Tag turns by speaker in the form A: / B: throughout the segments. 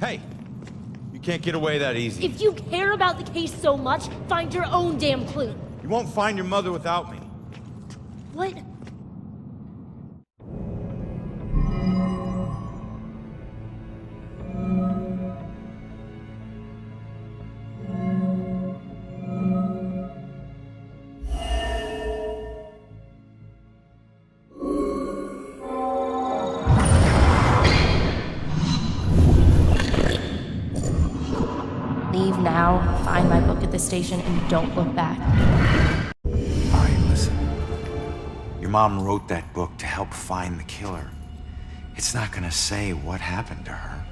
A: Hey, you can't get away that easy.
B: If you care about the case so much, find your own damn clue.
A: You won't find your mother without me.
B: What? Leave now, find my book at the station, and don't look back.
C: All right, listen. Your mom wrote that book to help find the killer. It's not gonna say what happened to her.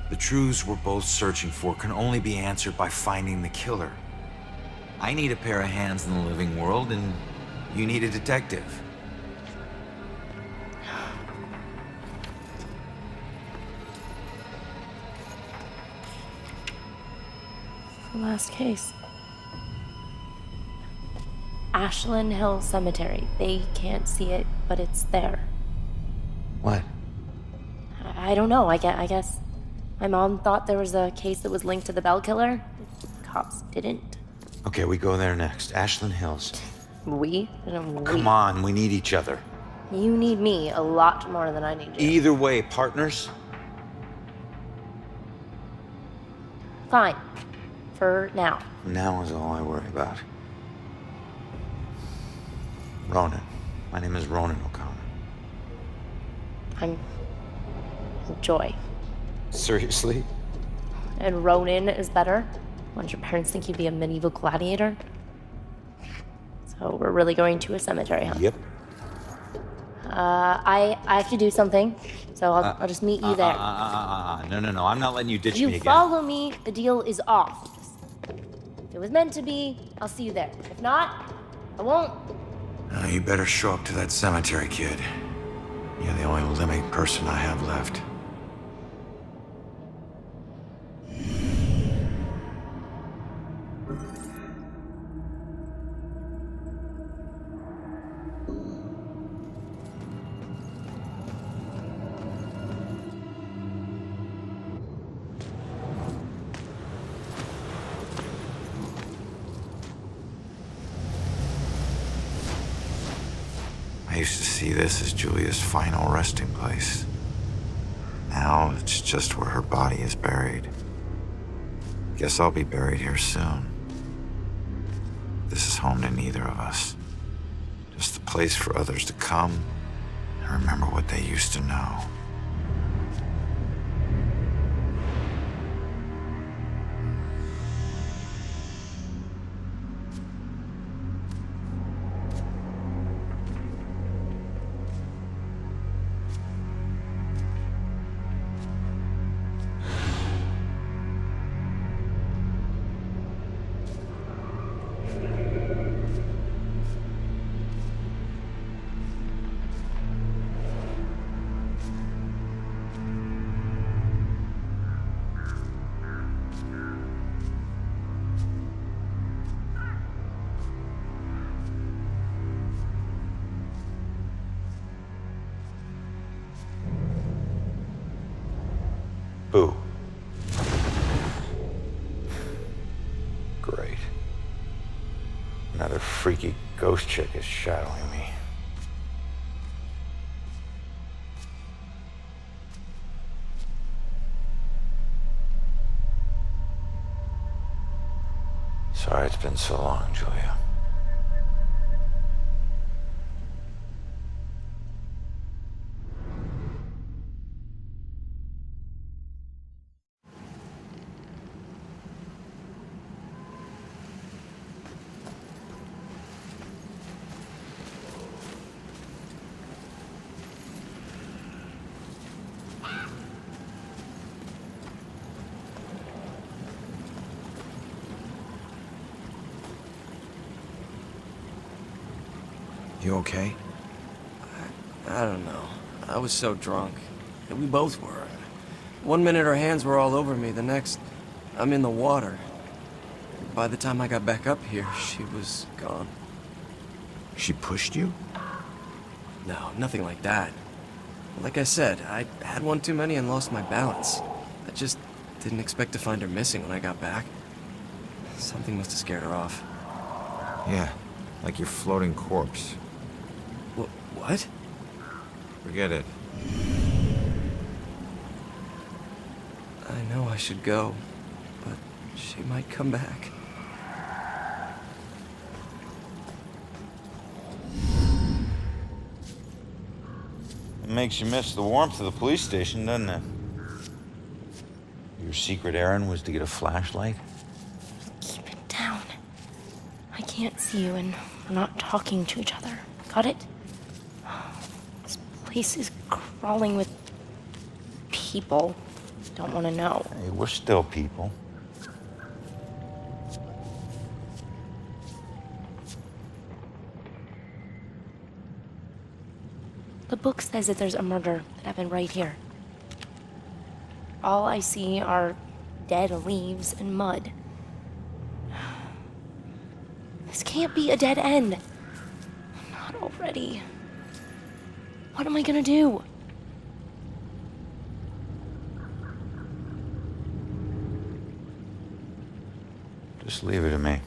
C: The truths we're both searching for can only be answered by finding the killer. I need a pair of hands in the living world, and you need a detective.
B: The last case. Ashland Hill Cemetery. They can't see it, but it's there.
C: What?
B: I don't know. I guess my mom thought there was a case that was linked to the Bell killer. Cops didn't.
C: Okay, we go there next. Ashland Hills.
B: We?
C: Come on, we need each other.
B: You need me a lot more than I need you.
C: Either way, partners.
B: Fine. For now.
C: Now is all I worry about. Ronan. My name is Ronan O'Connor.
B: I'm Joy.
C: Seriously?
B: And Ronin is better? Wouldn't your parents think you'd be a medieval gladiator? So we're really going to a cemetery, huh?
C: Yep.
B: I have to do something, so I'll just meet you there.
C: No. I'm not letting you ditch
B: You
C: me again.
B: follow me, the deal is off. If it was meant to be, I'll see you there. If not, I won't.
C: You better show up to that cemetery, kid. You're the only living person I have left. I used to see this as Julia's final resting place. Now it's just where her body is buried. Guess I'll be buried here soon. This is home to neither of us. Just a place for others to come and remember what they used to know. Boo. Great. Another freaky ghost chick is shadowing me. Sorry it's been so long, Julia.
D: You okay?
E: I don't know. I was so drunk. And we both were. One minute her hands were all over me, the next, I'm in the water. By the time I got back up here, she was gone.
D: She pushed you?
E: No, nothing like that. Like I said, I had one too many and lost my balance. I just Didn't expect to find her missing when I got back. Something must have scared her off.
D: Yeah, like your floating corpse.
E: What?
D: Forget it.
E: I know I should go, but she might come back.
C: It makes you miss the warmth of the police station, doesn't it? Your secret errand was to get a flashlight?
B: Keep it down. I can't see you and we're not talking to each other. Got it? This place is crawling with people. Don't want to know.
C: Hey, we're still people.
B: The book says that there's a murder that happened right here. All I see are dead leaves and mud. This can't be a dead end. Not already. What am I gonna do?
C: Just leave it to me.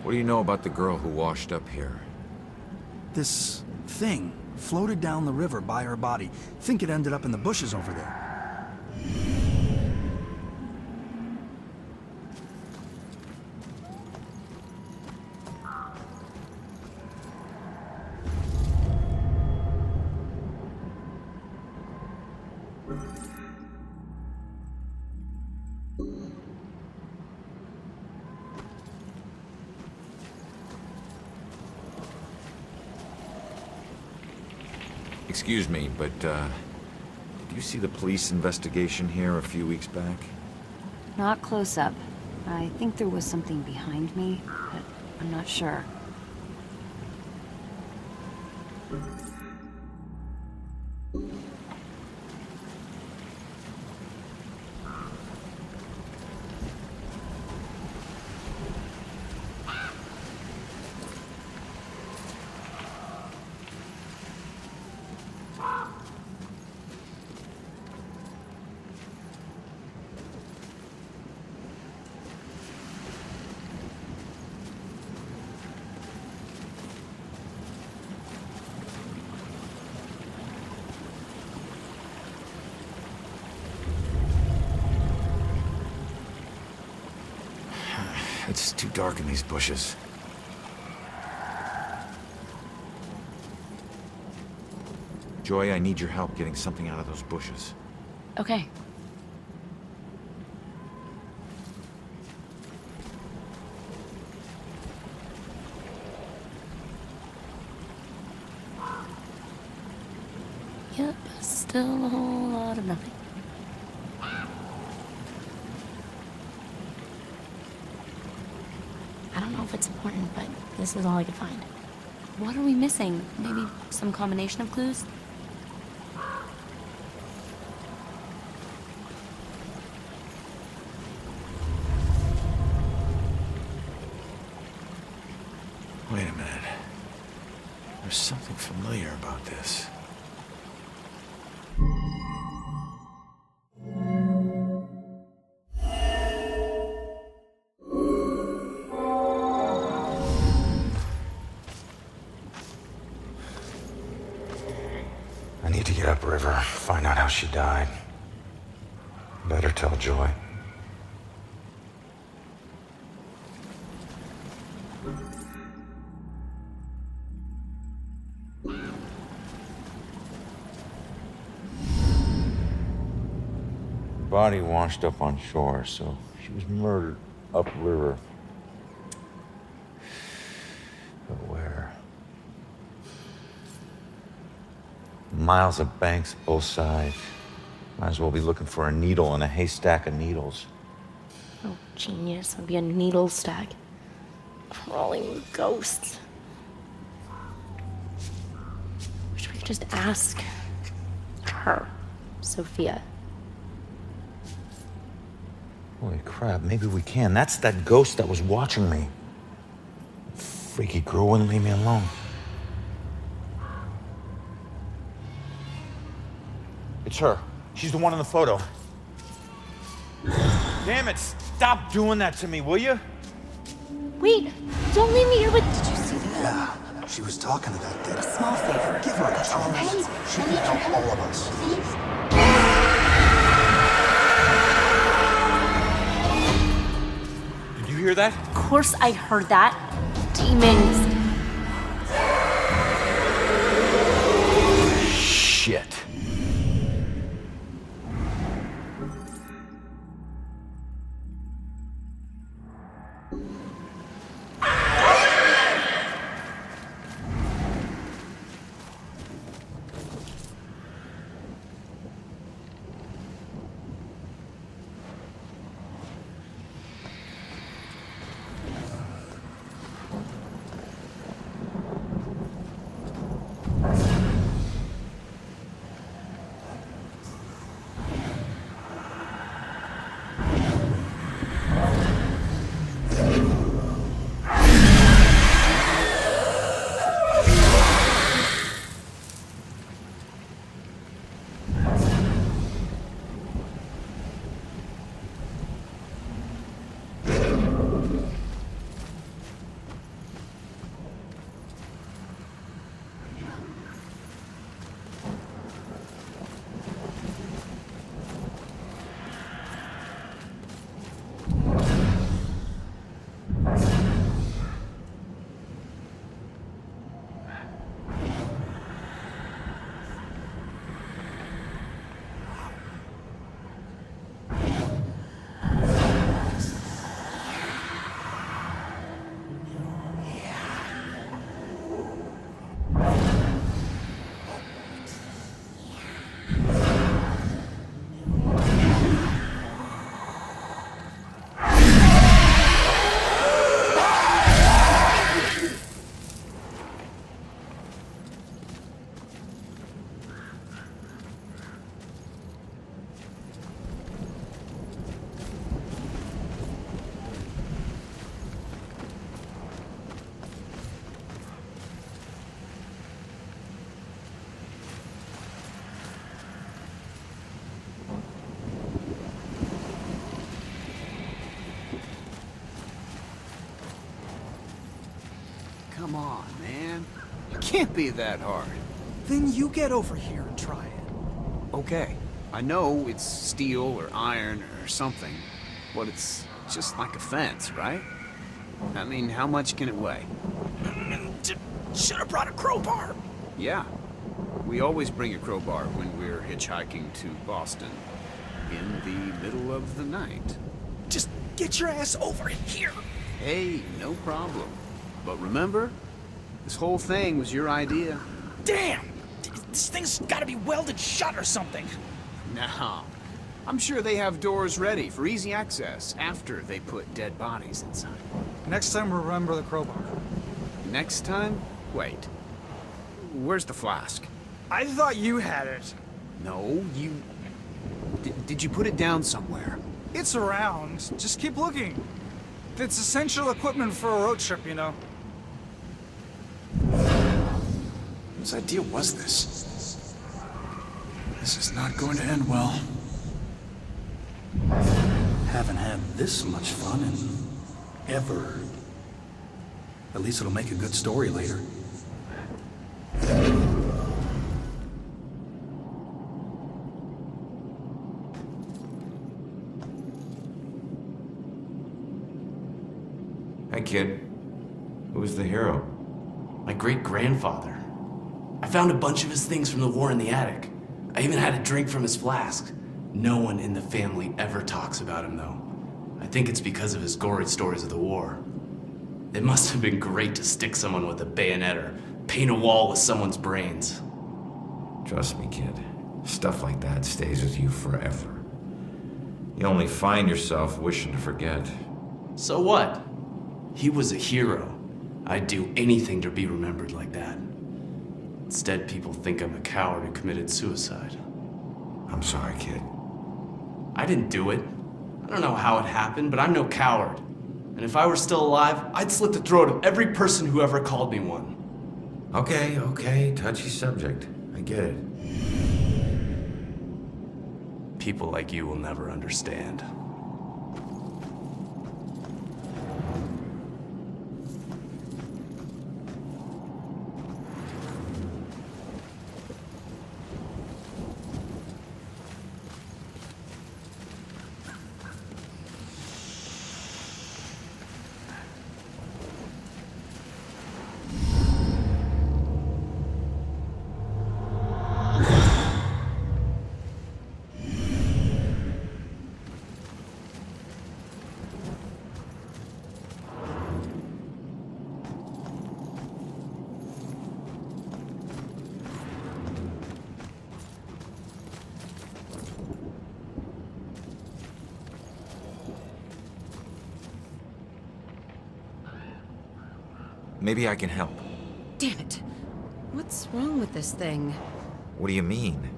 D: What do you know about the girl who washed up here?
F: This thing floated down the river by her body. Think it ended up in the bushes over there.
D: Excuse me, but, did you see the police investigation here a few weeks back?
G: Not close up. I think there was something behind me, but I'm not sure.
D: It's too dark in these bushes. Joy, I need your help getting something out of those bushes.
B: Okay. still a whole lot of nothing. I don't know if it's important, but this is all I could find.
G: What are we missing? Maybe some combination of clues?
C: Wait a minute. There's something familiar about this. I need to get upriver, find out how she died. Better tell Joy. Body washed up on shore, so she was murdered upriver. But where? Miles of banks both sides. Might as well be looking for a needle in a haystack of needles.
B: Oh, genius. It'd be a needle stack. Crawling with ghosts. Wish we could just ask her, Sophia.
C: Holy crap, maybe we can. That's that ghost that was watching me. Freaky girl wouldn't leave me alone. It's her. She's the one in the photo. Damn it, stop doing that to me, will you?
B: Wait, don't leave me here with...
H: Did you see that?
F: Yeah, she was talking to that dead.
H: A small favor.
F: Give her a chance. She can help all of us.
C: Did you hear that?
B: Of course I heard that. Demons.
C: Shit.
I: Come on, man. It can't be that hard.
F: Then you get over here and try it.
I: Okay, I know it's steel or iron or something, but it's just like a fence, right? I mean, how much can it weigh?
F: Should have brought a crowbar.
I: Yeah, we always bring a crowbar when we're hitchhiking to Boston in the middle of the night.
F: Just get your ass over here.
I: Hey, no problem. But remember, this whole thing was your idea.
F: Damn! This thing's gotta be welded shut or something.
I: No. I'm sure they have doors ready for easy access after they put dead bodies inside.
F: Next time, remember the crowbar.
I: Next time? Wait. Where's the flask?
F: I thought you had it.
I: No, you... Did you put it down somewhere?
F: It's around. Just keep looking. It's essential equipment for a road trip, you know.
H: Whose idea was this? This is not going to end well.
F: Haven't had this much fun in ever. At least it'll make a good story later.
D: Hey, kid. Who's the hero?
J: My great-grandfather. I found a bunch of his things from the war in the attic. I even had a drink from his flask. No one in the family ever talks about him, though. I think it's because of his gory stories of the war. It must have been great to stick someone with a bayonet or paint a wall with someone's brains.
D: Trust me, kid. Stuff like that stays with you forever. You only find yourself wishing to forget.
J: So what? He was a hero. I'd do anything to be remembered like that. Instead, people think I'm a coward who committed suicide.
D: I'm sorry, kid.
J: I didn't do it. I don't know how it happened, but I'm no coward. And if I were still alive, I'd slit the throat of every person who ever called me one.
D: Okay, touchy subject. I get it.
J: People like you will never understand.
D: Maybe I can help.
K: Damn it. What's wrong with this thing?
D: What do you mean?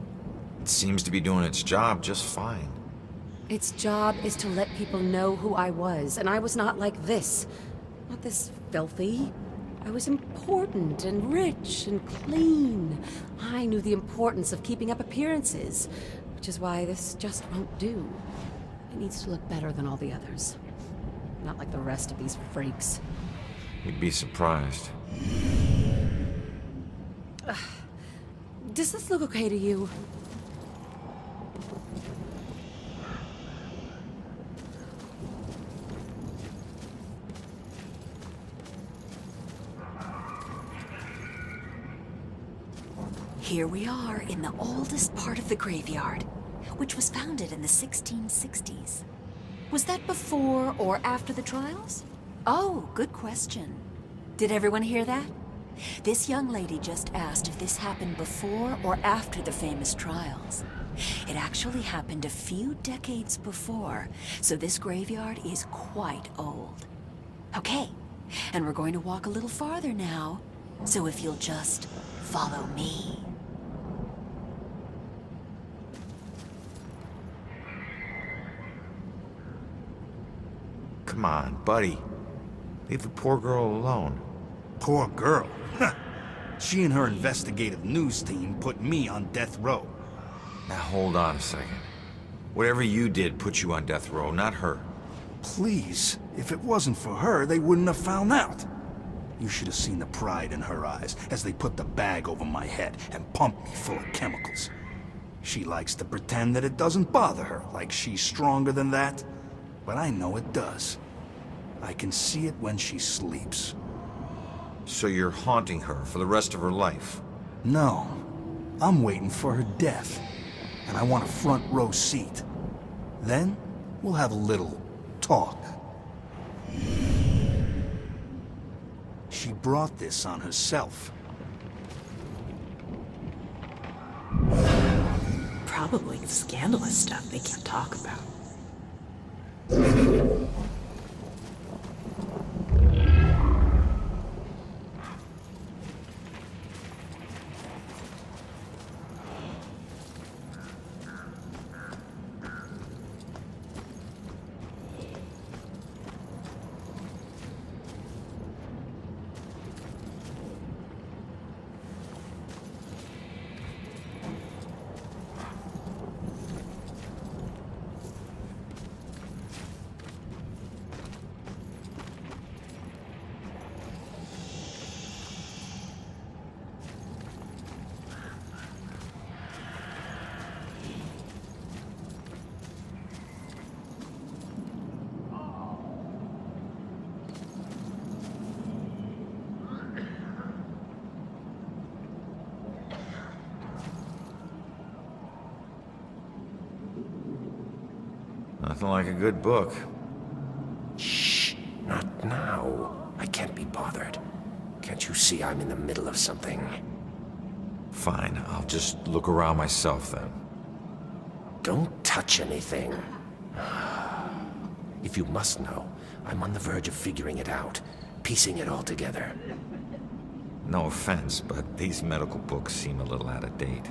D: It seems to be doing its job just fine.
K: Its job is to let people know who I was, and I was not like this. Not this filthy. I was important and rich and clean. I knew the importance of keeping up appearances, which is why this just won't do. It needs to look better than all the others. Not like the rest of these freaks.
D: You'd be surprised.
K: Does this look okay to you?
L: Here we are in the oldest part of the graveyard, which was founded in the 1660s. Was that before or after the trials? Oh, good question. Did everyone hear that? This young lady just asked if this happened before or after the famous trials. It actually happened a few decades before, so this graveyard is quite old. Okay, and we're going to walk a little farther now, so if you'll just follow me.
D: Come on, buddy. Leave the poor girl alone.
F: Poor girl. She and her investigative news team put me on death row.
D: Now hold on a second. Whatever you did put you on death row, not her.
F: Please, if it wasn't for her, they wouldn't have found out. You should have seen the pride in her eyes as they put the bag over my head and pumped me full of chemicals. She likes to pretend that it doesn't bother her, like she's stronger than that. But I know it does. I can see it when she sleeps.
D: So you're haunting her for the rest of her life?
F: No. I'm waiting for her death. And I want a front row seat. Then, we'll have a little talk. She brought this on herself.
M: Probably scandalous stuff they can't talk about.
D: Nothing like a good book.
N: Shh, not now. I can't be bothered. Can't you see I'm in the middle of something?
D: Fine, I'll just look around myself then.
N: Don't touch anything. If you must know, I'm on the verge of figuring it out, piecing it all together.
D: No offense, but these medical books seem a little out of date.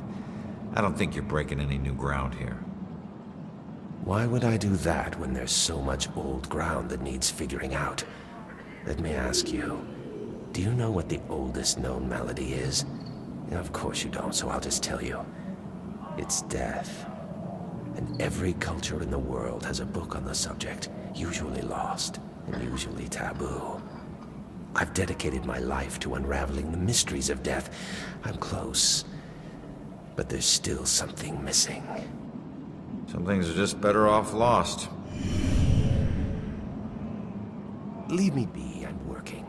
D: I don't think you're breaking any new ground here.
N: Why would I do that when there's so much old ground that needs figuring out? Let me ask you, do you know what the oldest known malady is? Of course you don't, so I'll just tell you. It's death. And every culture in the world has a book on the subject, usually lost, and usually taboo. I've dedicated my life to unraveling the mysteries of death. I'm close, but there's still something missing.
D: Some things are just better off lost.
N: Leave me be, I'm working.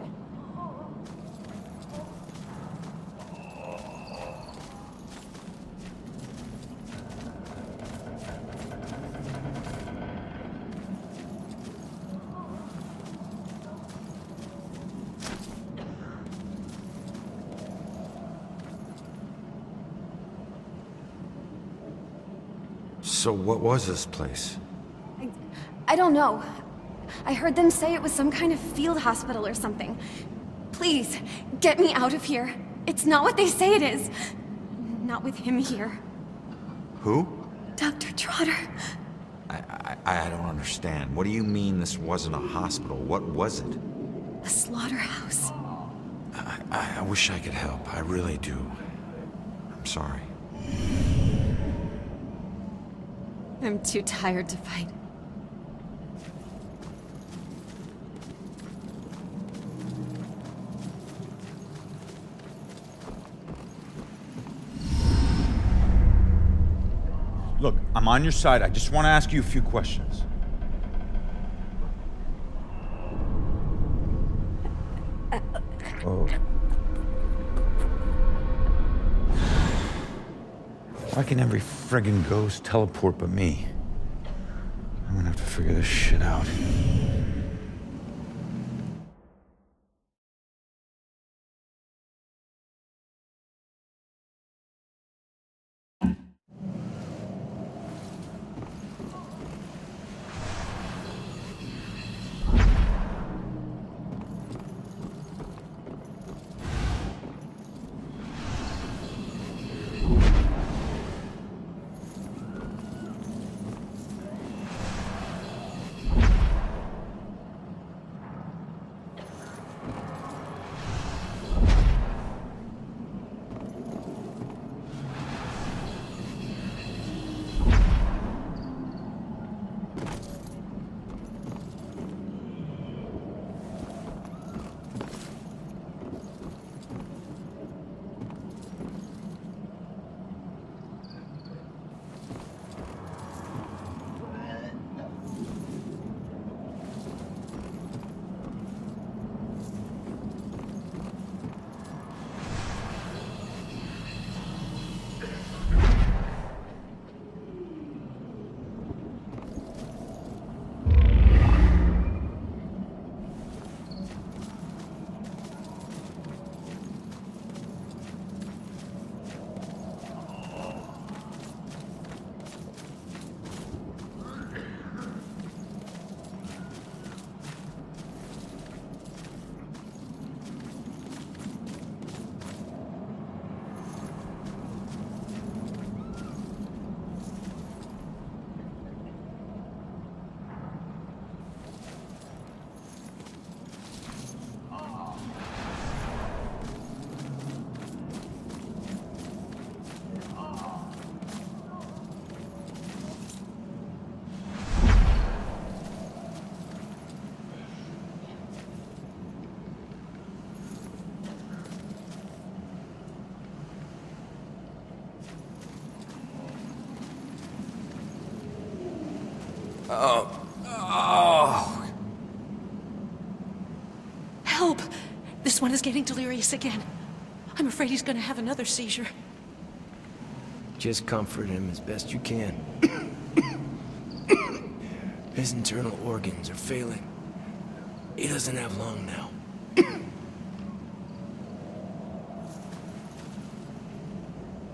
D: So what was this place?
O: I don't know. I heard them say it was some kind of field hospital or something. Please, get me out of here. It's not what they say it is. Not with him here.
D: Who?
O: Dr. Trotter.
D: I don't understand. What do you mean this wasn't a hospital? What was it?
O: A slaughterhouse.
D: I wish I could help. I really do. I'm sorry.
O: I'm too tired to fight.
A: Look, I'm on your side. I just want to ask you a few questions. Oh. Why can every friggin' ghost teleport but me? I'm gonna have to figure this shit out.
F: Oh.
M: Help! This one is getting delirious again. I'm afraid he's gonna have another seizure.
E: Just comfort him as best you can. His internal organs are failing. He doesn't have long now.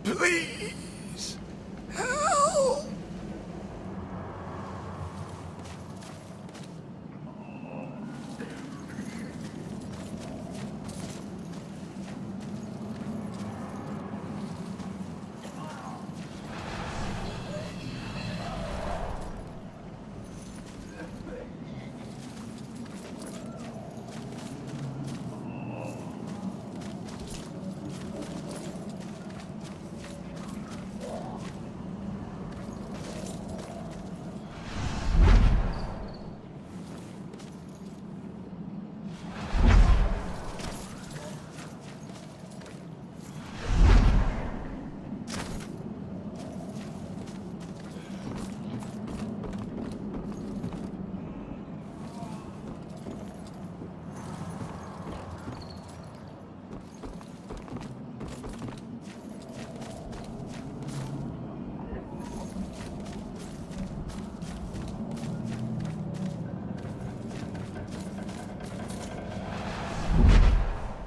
E: Please! Help!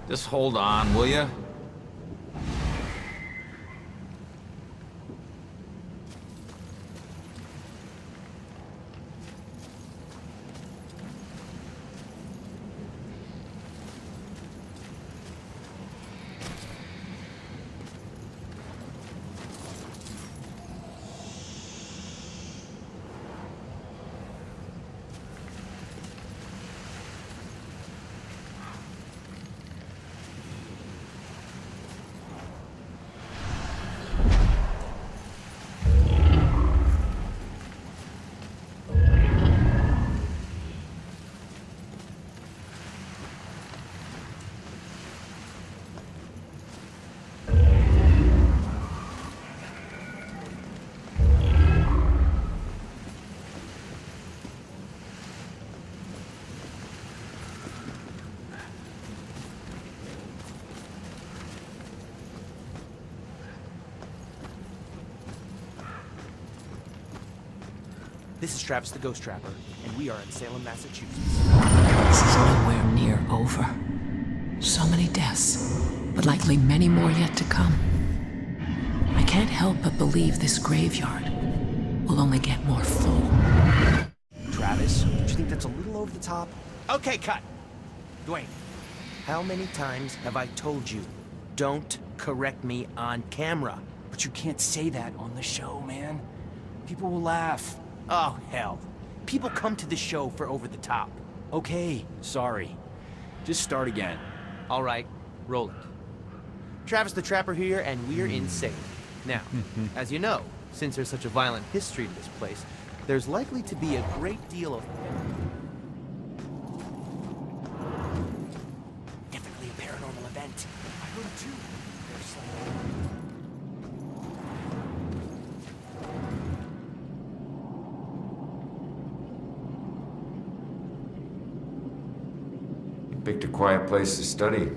C: Just hold on, will ya?
P: This is Travis the Ghost Trapper, and we are in Salem, Massachusetts.
M: This is nowhere near over. So many deaths, but likely many more yet to come. I can't help but believe this graveyard will only get more full.
P: Travis, don't you think that's a little over the top? Okay, cut! Dwayne, how many times have I told you, don't correct me on camera? But you can't say that on the show, man. People will laugh. Oh, hell. People come to the show for over the top. Okay, sorry. Just start again. All right, roll it. Travis the Trapper here, and we're in Salem. Now, as you know, since there's such a violent history to this place, there's likely to be a great deal of... Definitely a paranormal event. I heard it too. There's
D: Picked a quiet place to study.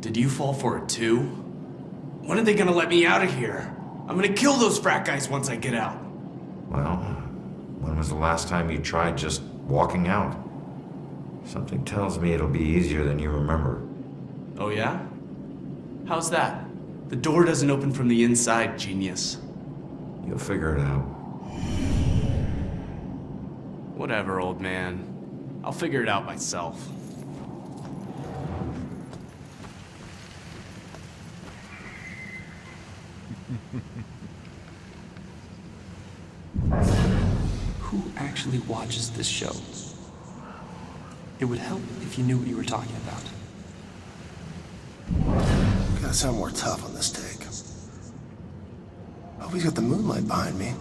J: Did you fall for it too? When are they gonna let me out of here? I'm gonna kill those frat guys once I get out.
D: Well, when was the last time you tried just walking out? Something tells me it'll be easier than you remember.
J: Oh yeah? How's that? The door doesn't open from the inside, genius.
D: You'll figure it out.
J: Whatever, old man. I'll figure it out myself.
Q: Who actually watches this show? It would help if you knew what you were talking about.
R: Gotta sound more tough on this take. Hope he's got the moonlight behind me.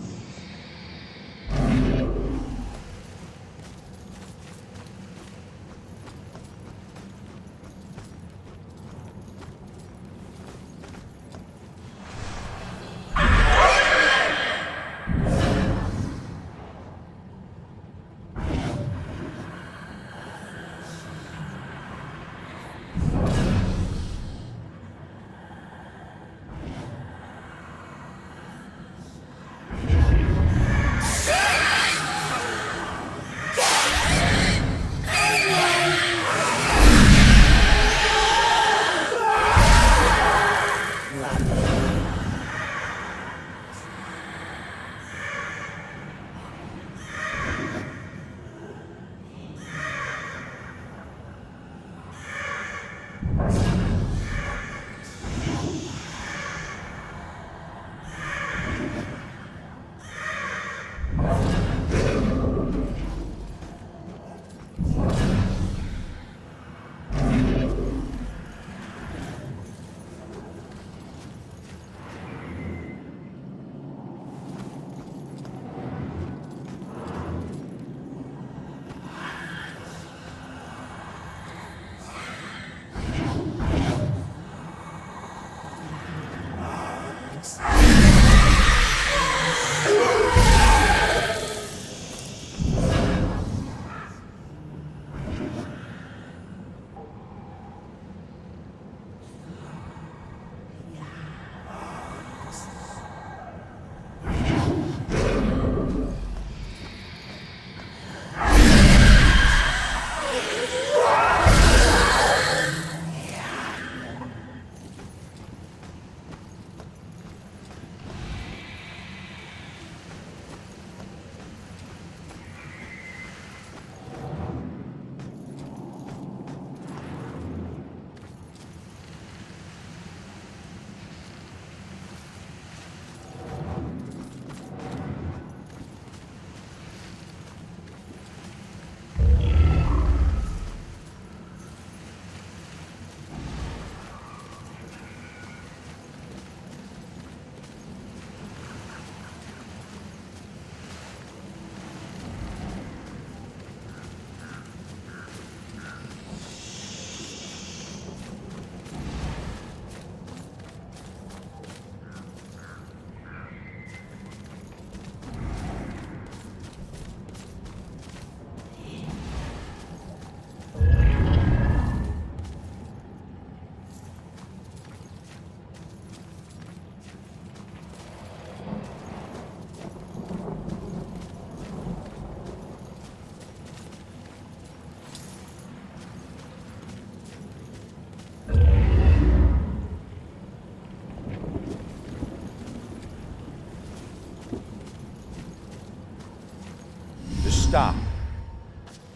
A: stop.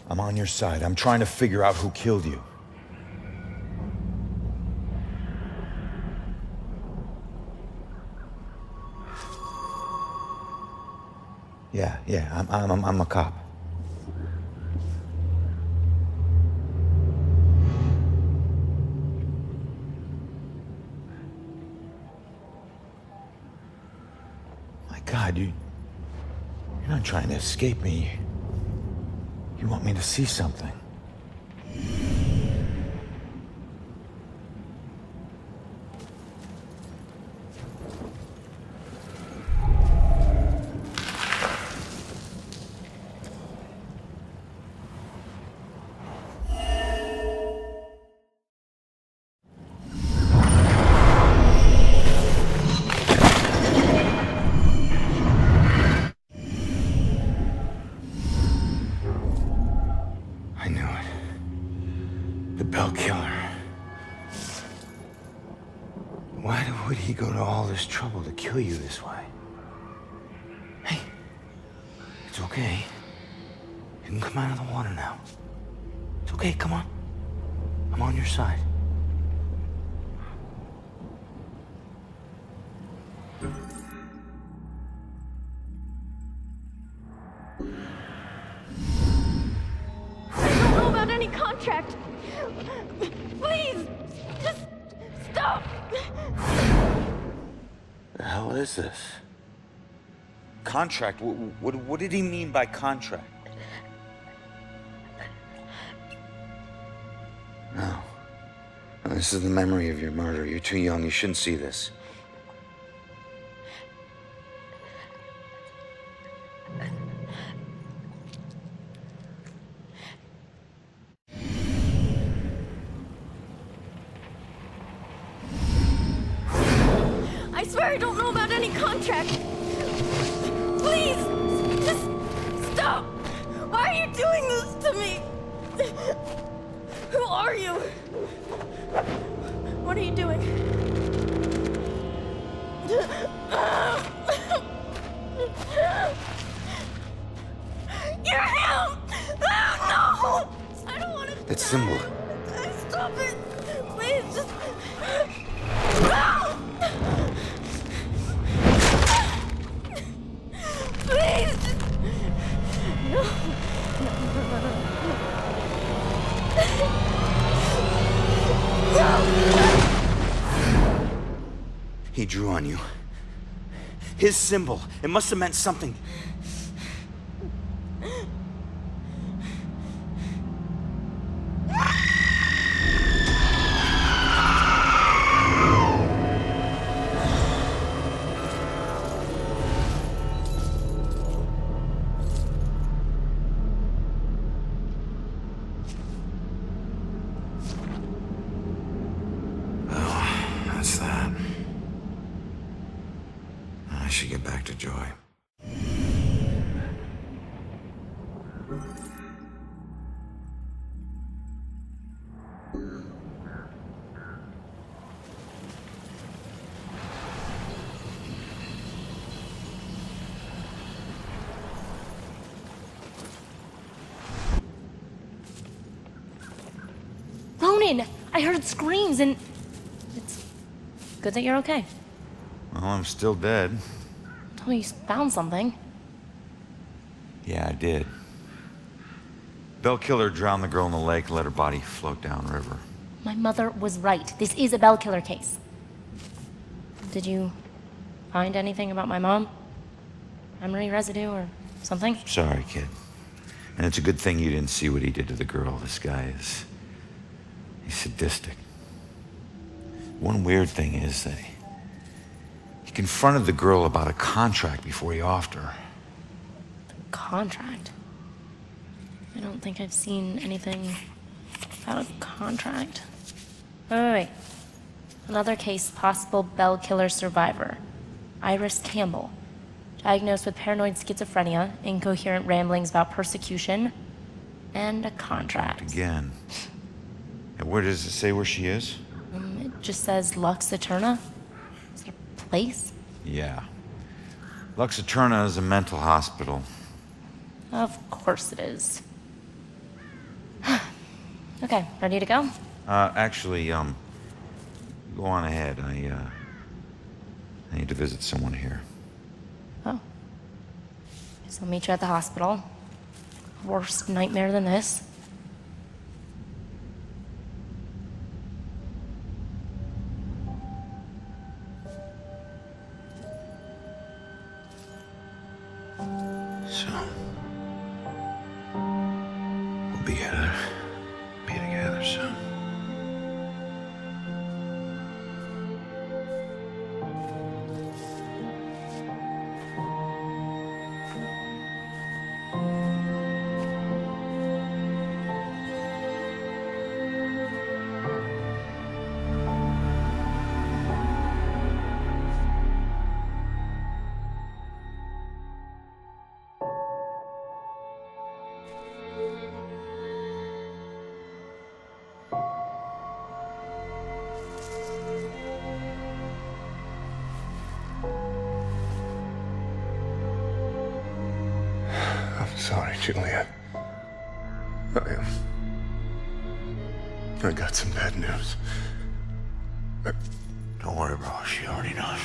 A: I'm on your side. I'm trying to figure out who killed you. Yeah, I'm a cop. My God, you're not trying to escape me. You want me to see something. I knew it. The Bell Killer. Why would he go to all this trouble to kill you this way? Hey, it's okay. You can come out of the water now. It's okay, come on. I'm on your side.
B: I don't know about any contract. Please, just stop.
A: The hell is this? Contract? What did he mean by contract? No. No, this is the memory of your murder. You're too young. You shouldn't see this.
B: I swear I don't know about any contract. Please, just stop. Why are you doing this to me? Who are you? What are you doing? You're him! Oh, no! I don't want to.
A: That symbol.
B: Stop it! Please, just. No! Please! No.
A: He drew on you. His symbol. It must have meant something.
C: That's that. I should get back to Joy.
B: Ronan, I heard screams and it's good that you're okay.
A: Well, I'm still dead.
B: Oh, you found something.
A: Yeah, I did. Bell Killer drowned the girl in the lake and let her body float downriver.
B: My mother was right. This is a Bell Killer case. Did you find anything about my mom? Memory residue or something?
A: Sorry, kid. And it's a good thing you didn't see what he did to the girl. This guy is... he's sadistic. One weird thing is that he confronted the girl about a contract before he offed her.
B: Contract? I don't think I've seen anything about a contract. Wait. Another case, possible Bell Killer survivor. Iris Campbell. Diagnosed with paranoid schizophrenia, incoherent ramblings about persecution, and a contract.
A: Again. And where does it say where she is?
B: It just says Lux Eterna. Is it a place?
A: Yeah. Lux Eterna is a mental hospital.
B: Of course it is. Okay, ready to go?
A: Actually, go on ahead. I need to visit someone here.
B: Oh. Guess I'll meet you at the hospital. Worst nightmare than this.
A: So, we'll be together soon.
R: I'm sorry, Juliet. I got some bad news.
A: Don't worry, bro. She already knows.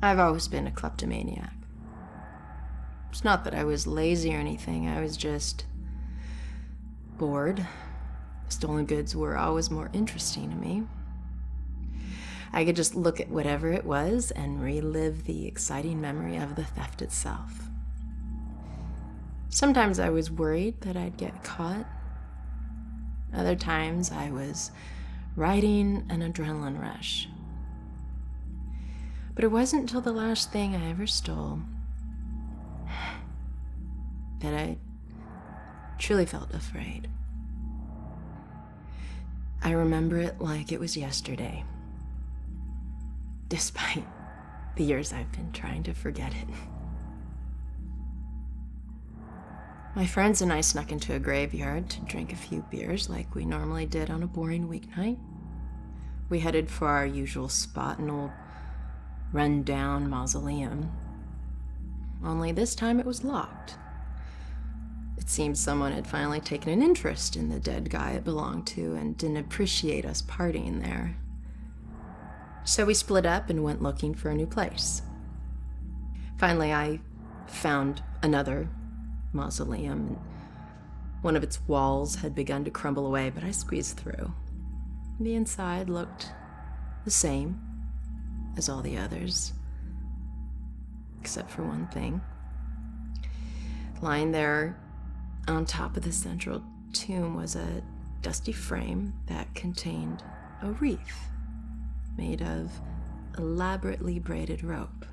S: I've always been a kleptomaniac. It's not that I was lazy or anything, I was just bored. Stolen goods were always more interesting to me. I could just look at whatever it was and relive the exciting memory of the theft itself. Sometimes I was worried that I'd get caught. Other times I was riding an adrenaline rush. But it wasn't until the last thing I ever stole that I truly felt afraid. I remember it like it was yesterday, despite the years I've been trying to forget it. My friends and I snuck into a graveyard to drink a few beers like we normally did on a boring weeknight. We headed for our usual spot, an old run-down mausoleum. Only this time it was locked. It seemed someone had finally taken an interest in the dead guy it belonged to and didn't appreciate us partying there. So we split up and went looking for a new place. Finally, I found another mausoleum. One of its walls had begun to crumble away, but I squeezed through. The inside looked the same as all the others, except for one thing. Lying there on top of the central tomb was a dusty frame that contained a wreath made of elaborately braided rope.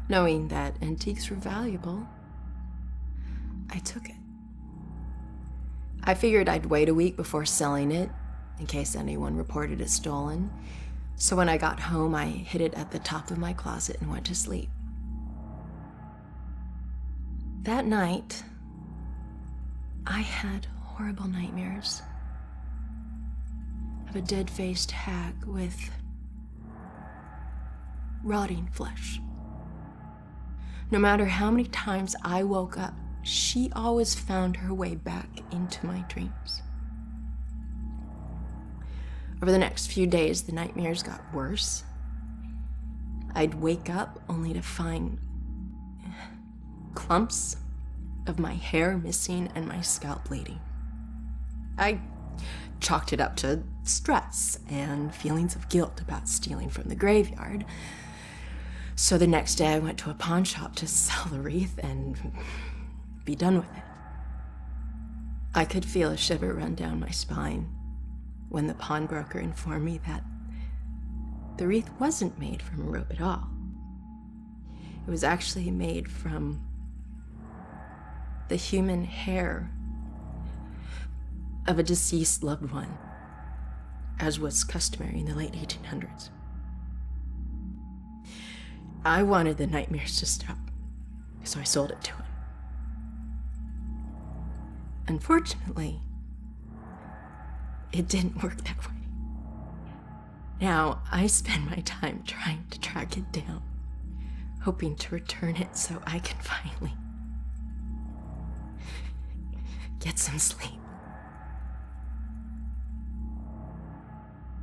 S: Knowing that antiques were valuable, I took it. I figured I'd wait a week before selling it in case anyone reported it stolen. So when I got home, I hid it at the top of my closet and went to sleep. That night, I had horrible nightmares of a dead-faced hag with rotting flesh. No matter how many times I woke up, she always found her way back into my dreams. Over the next few days, the nightmares got worse. I'd wake up only to find clumps of my hair missing and my scalp bleeding. I chalked it up to stress and feelings of guilt about stealing from the graveyard. So the next day I went to a pawn shop to sell the wreath and be done with it. I could feel a shiver run down my spine when the pawnbroker informed me that the wreath wasn't made from rope at all. It was actually made from the human hair of a deceased loved one, as was customary in the late 1800s. I wanted the nightmares to stop, so I sold it to him. Unfortunately, it didn't work that way. Now I spend my time trying to track it down, hoping to return it so I can finally get some sleep.